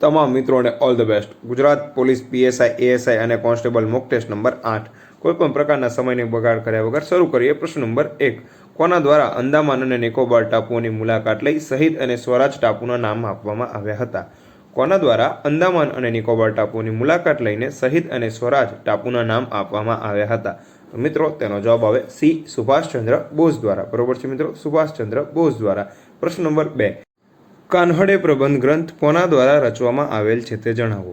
તમામ મિત્રોને all the best. Gujarat police PSI ASI અને કોન્સ્ટેબલ મોક ટેસ્ટ નંબર 8 કોઈપણ પ્રકારના સમયને બગાડ કર્યા વગર શરૂ કરીએ। પ્રશ્ન નંબર 1 કોના દ્વારા અંદામાન અને નિકોબાર ટાપુઓની મુલાકાત લઈ શહીદ અને સ્વરાજ ટાપુના નામ આપવામાં આવ્યા હતા? કોના દ્વારા અંદામાન અને નિકોબાર ટાપુઓની મુલાકાત લઈને શહીદ અને સ્વરાજ ટાપુના નામ આપવામાં આવ્યા હતા? તો મિત્રો તેનો જવાબ આવે સી સુભાષચંદ્ર બોઝ દ્વારા। બરોબર છે મિત્રો, સુભાષચંદ્ર બોઝ દ્વારા। પ્રશ્ન નંબર 2 કાન્હડે પ્રબંધ ગ્રંથ કોના દ્વારા રચવામાં આવેલ છે તે જણાવો।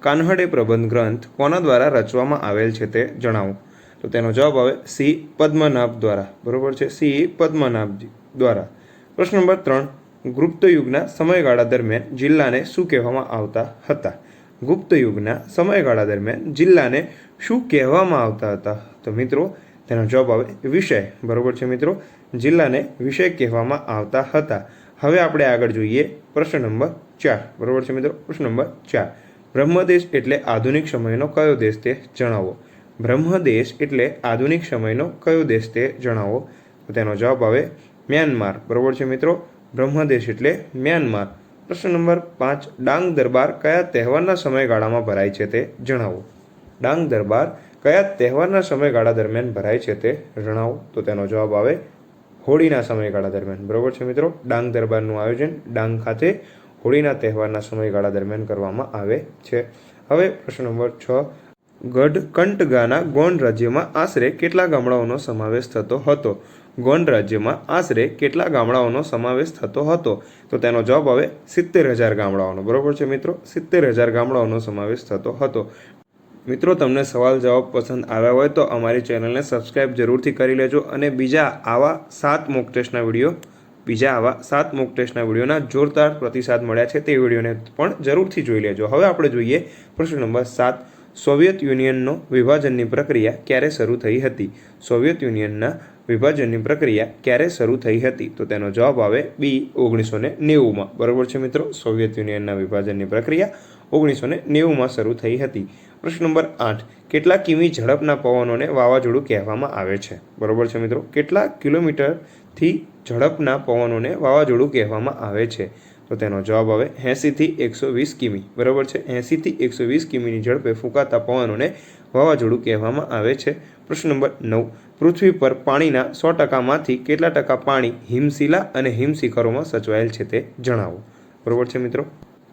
કાન્હડે પ્રબંધ ગ્રંથ કોના દ્વારા રચવામાં આવેલ છે તે જણાવો। તો તેનો જવાબ આવે સી પદ્મનાભ દ્વારા। બરોબર છે, સી પદ્મનાભજી દ્વારા। પ્રશ્ન નંબર 3 ગુપ્ત યુગના સમયગાળા દરમિયાન જિલ્લાને શું કહેવામાં આવતા હતા? ગુપ્ત યુગના સમયગાળા દરમિયાન જિલ્લાને શું કહેવામાં આવતા હતા? તો મિત્રો તેનો જવાબ આવે વિષય। બરોબર છે મિત્રો, જિલ્લાને વિષય કહેવામાં આવતા હતા। હવે આપણે આગળ જોઈએ પ્રશ્ન નંબર 4। બરોબર છે મિત્રો, પ્રશ્ન નંબર 4 બ્રહ્મદેશ એટલે આધુનિક સમયનો કયો દેશ તે જણાવો। બ્રહ્મદેશ એટલે આધુનિક સમયનો કયો દેશ તે જણાવો। તો તેનો જવાબ આવે મ્યાનમાર। બરોબર છે મિત્રો, બ્રહ્મદેશ એટલે મ્યાનમાર। પ્રશ્ન નંબર 5 ડાંગ દરબાર કયા તહેવારના સમયગાળામાં ભરાય છે તે જણાવો। ડાંગ દરબાર કયા તહેવારના સમયગાળા દરમિયાન ભરાય છે તે જણાવો। તો તેનો જવાબ આવે હોળીના સમયગાળા દરમિયાન। બરોબર છે મિત્રો, ડાંગ દરબારનું આયોજન ડાંગ ખાતે હોળીના તહેવારના સમયગાળા દરમિયાન કરવામાં આવે છે। હવે પ્રશ્ન નંબર 6 ગઢકંટગાના ગોંડ રાજ્યમાં આશરે કેટલા ગામડાઓનો સમાવેશ થતો હતો? ગોંડ રાજ્યમાં આશરે કેટલા ગામડાઓનો સમાવેશ થતો હતો? તો તેનો જવાબ આવે 70,000 ગામડાઓનો। બરોબર છે મિત્રો, 70,000 ગામડાઓનો સમાવેશ થતો હતો। મિત્રો તમને સવાલ જવાબ પસંદ આવ્યા હોય તો અમારી ચેનલને સબસ્ક્રાઈબ જરૂરથી કરી લેજો અને બીજા આવા 7 મોક ટેસ્ટના વિડીયોના જોરદાર પ્રતિસાદ મળ્યા છે તે વિડીયોને પણ જરૂરથી જોઈ લેજો। હવે આપણે જોઈએ પ્રશ્ન નંબર 7 સોવિયત યુનિયનનો વિભાજનની પ્રક્રિયા ક્યારે શરૂ થઈ હતી? સોવિયત યુનિયનના વિભાજનની પ્રક્રિયા ક્યારે શરૂ થઈ હતી? તો તેનો જવાબ આવે બી 1990માં। બરોબર છે મિત્રો, સોવિયત યુનિયનના વિભાજનની પ્રક્રિયા 1990માં શરૂ થઈ હતી। પ્રશ્ન નંબર 8 કેટલા કિમી ઝડપના પવનોને વાવાઝોડું કહેવામાં આવે છે? બરોબર છે મિત્રો, કેટલા કિલોમીટરથી ઝડપના પવનોને વાવાઝોડું કહેવામાં આવે છે? તો તેનો જવાબ આવે 80 થી 120 કિમી। બરોબર છે, 80 થી 120 કિમીની ઝડપે ફૂંકાતા પવનોને વાવાઝોડું કહેવામાં આવે છે। પ્રશ્ન નંબર 9 પૃથ્વી પર પાણીના 100%માંથી કેટલા ટકા પાણી હિમશિલા અને હિમશિખરોમાં સચવાયેલ છે તે જણાવો। બરોબર છે મિત્રો,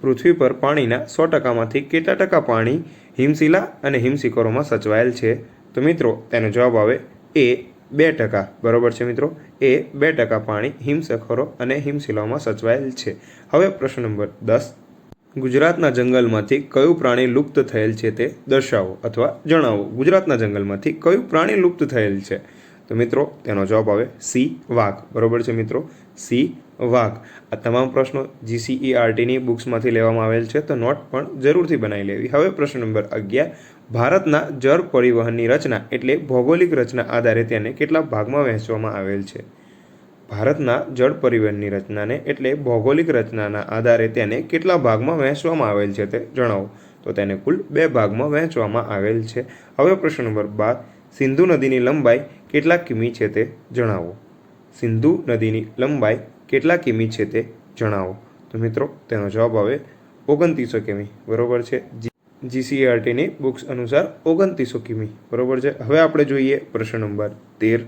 પૃથ્વી પર પાણીના 100%માંથી કેટલા ટકા પાણી હિમશિલા અને હિમશિખરોમાં સચવાયેલ છે? તો મિત્રો તેનો જવાબ આવે એ 2%। બરોબર છે મિત્રો, એ 2% પાણી હિમશિખરો અને હિમશિલાઓમાં સચવાયેલ છે। હવે પ્રશ્ન નંબર 10 ગુજરાતના જંગલમાંથી કયું પ્રાણી લુપ્ત થયેલ છે તે દર્શાવો અથવા જણાવો। ગુજરાતના જંગલમાંથી કયું પ્રાણી લુપ્ત થયેલ છે? તો મિત્રો તેનો જવાબ આવે સી વાઘ। બરોબર છે મિત્રો, સી વાઘ। આ તમામ પ્રશ્નો GCERTની બુક્સમાંથી લેવામાં આવેલ છે, તો નોટ પણ જરૂરથી બનાવી લેવી। હવે પ્રશ્ન નંબર 11 ભારતના જળ પરિવહનની રચના એટલે ભૌગોલિક રચના આધારે તેને કેટલા ભાગમાં વહેંચવામાં આવેલ છે? ભારતના જળ પરિવહનની રચનાને એટલે ભૌગોલિક રચનાના આધારે તેને કેટલા ભાગમાં વહેંચવામાં આવેલ છે તે જણાવો। તો તેને કુલ 2 ભાગમાં વહેંચવામાં આવેલ છે। હવે પ્રશ્ન નંબર 12 સિંધુ નદીની લંબાઈ કેટલા કિમી છે તે જણાવો। સિંધુ નદીની લંબાઈ કેટલા કિમી છે તે જણાવો। તો મિત્રો તેનો જવાબ આવે 2900 કિમી। બરોબર છે, GCERTની બુક્સ અનુસાર 2900 કિમી। બરોબર છે। હવે આપણે જોઈએ પ્રશ્ન નંબર 13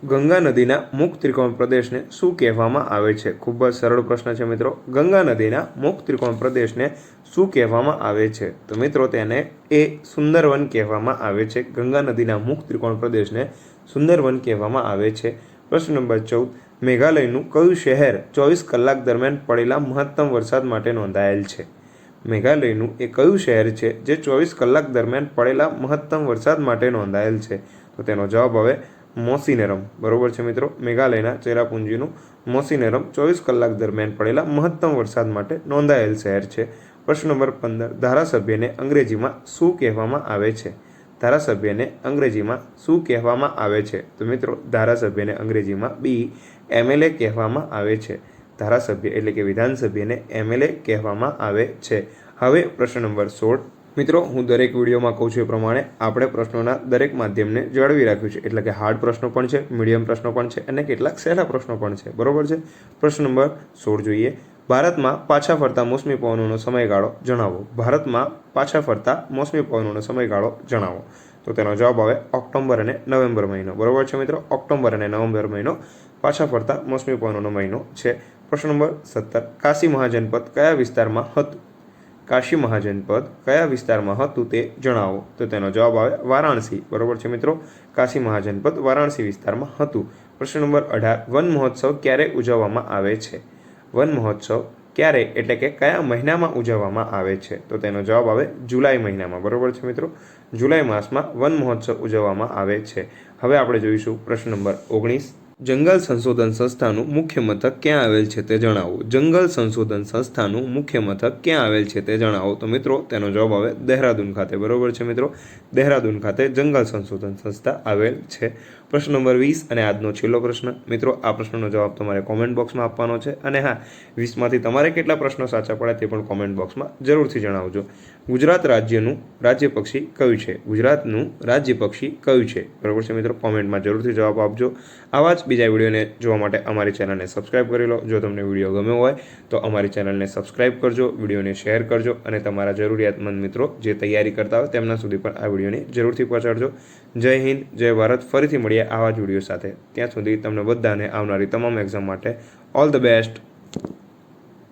ગંગા નદીના મુખ ત્રિકોણ પ્રદેશને શું કહેવામાં આવે છે? ખૂબ જ સરળ પ્રશ્ન છે મિત્રો, ગંગા નદીના મુખ ત્રિકોણ પ્રદેશને શું કહેવામાં આવે છે? તો મિત્રો તેને એ સુંદરવન કહેવામાં આવે છે। ગંગા નદીના મુખ ત્રિકોણ પ્રદેશને સુંદરવન કહેવામાં આવે છે। પ્રશ્ન નંબર 14 મેઘાલયનું કયું શહેર 24 કલાક દરમિયાન પડેલા મહત્તમ વરસાદ માટે નોંધાયેલ છે? મેઘાલયનું એ કયું શહેર છે જે 24 કલાક દરમિયાન પડેલા મહત્તમ વરસાદ માટે નોંધાયેલ છે? તો તેનો જવાબ આવે મોસીનરમ। બરોબર છે મિત્રો, મેઘાલયના ચેરાપુંજીનું મોસીનરમ 24 કલાક દરમિયાન પડેલા મહત્તમ વરસાદ માટે નોંધાયેલ શહેર છે। પ્રશ્ન નંબર 15 ધારાસભ્યને અંગ્રેજીમાં શું કહેવામાં આવે છે? ધારાસભ્યને અંગ્રેજીમાં શું કહેવામાં આવે છે? તો મિત્રો ધારાસભ્યને અંગ્રેજીમાં MLA કહેવામાં આવે છે। ધારાસભ્ય એટલે કે વિધાનસભ્યને MLA કહેવામાં આવે છે। હવે પ્રશ્ન નંબર 16 મિત્રો હું દરેક વિડીયોમાં કહું છું એ પ્રમાણે આપણે પ્રશ્નોના દરેક માધ્યમને જાળવી રાખ્યું છે, એટલે કે હાર્ડ પ્રશ્નો પણ છે, મીડિયમ પ્રશ્નો પણ છે અને કેટલાક સહેલા પ્રશ્નો પણ છે। બરોબર છે। પ્રશ્ન નંબર 16 જોઈએ ભારતમાં પાછા ફરતા મોસમી પવનોનો સમયગાળો જણાવો. ભારતમાં પાછા ફરતા મોસમી પવનોનો સમયગાળો જણાવો. તો તેનો જવાબ આવે ઓક્ટોબર અને નવેમ્બર મહિનો. બરોબર છે મિત્રો, ઓક્ટોબર અને નવેમ્બર મહિનો પાછા ફરતા મોસમી પવનોનો મહિનો છે. પ્રશ્ન નંબર 17, કાશી મહાજનપદ કયા વિસ્તારમાં હતું? કાશી મહાજનપદ કયા વિસ્તારમાં હતું તે જણાવો. તો તેનો જવાબ આવે વારાણસી. બરોબર છે મિત્રો, કાશી મહાજનપદ વારાણસી વિસ્તારમાં હતું. પ્રશ્ન નંબર 18, વન મહોત્સવ ક્યારે ઉજવવામાં આવે છે? વન મહોત્સવ ક્યારે એટલે કે કયા મહિનામાં ઉજવવામાં આવે છે? તો તેનો જવાબ આવે જુલાઈ મહિનામાં. બરોબર છે મિત્રો, જુલાઈ માસમાં વન મહોત્સવ ઉજવવામાં આવે છે. હવે આપણે જોઈશું પ્રશ્ન નંબર 19, જંગલ સંશોધન સંસ્થાનું મુખ્ય મથક ક્યાં આવેલ છે તે જણાવો. જંગલ સંશોધન સંસ્થાનું મુખ્ય મથક ક્યાં આવેલ છે તે જણાવો. તો મિત્રો તેનો જવાબ આવે દહેરાદૂન ખાતે. બરોબર છે મિત્રો, દહેરાદૂન ખાતે જંગલ સંશોધન સંસ્થા આવેલ છે. પ્રશ્ન નંબર 20 અને આજનો છેલ્લો પ્રશ્ન. મિત્રો આ પ્રશ્નનો જવાબ તમારે કોમેન્ટ બોક્સમાં આપવાનો છે. અને હા, 20માંથી તમારે કેટલા પ્રશ્નો સાચા પડ્યા તે પણ કોમેન્ટ બોક્સમાં જરૂરથી જણાવજો. ગુજરાત રાજ્યનું રાજ્ય પક્ષી કયું છે? ગુજરાતનું રાજ્ય પક્ષી કયું છે? બરોબર છે મિત્રો, કોમેન્ટમાં જરૂરથી જવાબ આપજો. આવા જ બીજા વિડીયોને જોવા માટે અમારી ચેનલને સબસ્ક્રાઇબ કરી લો. જો તમને વિડીયો ગમ્યો હોય તો અમારી ચેનલને સબસ્ક્રાઇબ કરજો, વિડીયોને શેર કરજો અને તમારા જરૂરિયાતમંદ મિત્રો જે તૈયારી કરતા હોય તેમના સુધી પણ આ વિડીયોને જરૂરથી પહોંચાડજો. જય હિન્દ, જય ભારત. ફરીથી મળીએ આવા જ વિડીયો સાથે. ત્યાં સુધી તમને બધાને આવનારી તમામ એક્ઝામ માટે ઓલ ધ બેસ્ટ.